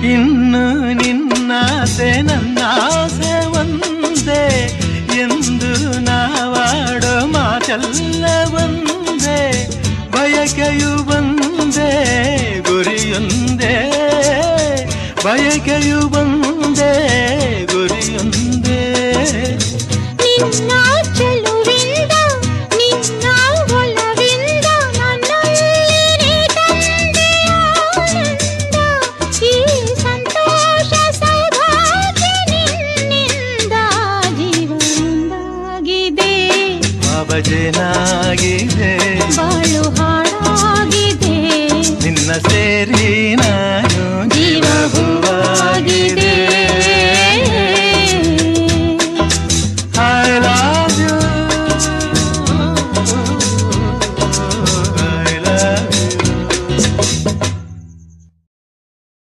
ಇನ್ನು ನಿನ್ನಾಸೆ ನನ್ನಾಸೆ ಒಂದೇ ಎಂದು ನಾವಾಡೋ ಮಾತೆಲ್ಲ ಒಂದೇ, ಬಯಕೆಯು ಒಂದೇ ಗುರಿಯೊಂದೇ, ಬಯಕೆಯು ಒಂದೇ ಗುರಿಯೊಂದೇ. ನಿನ್ನ ಚೆಲುವಿಂದ ನಿನ್ನ ಒಲವಿಂದ ನನ್ನಲ್ಲಿ ತಂದೆ ಆನಂದ, ಈ ಸಂತೋಷ ಸೌಭಾಗ್ಯ ನಿನ್ನಿಂದ ಜೀವನದಾಗಿದೆ, ಅವಜನಾಗಿದೆ.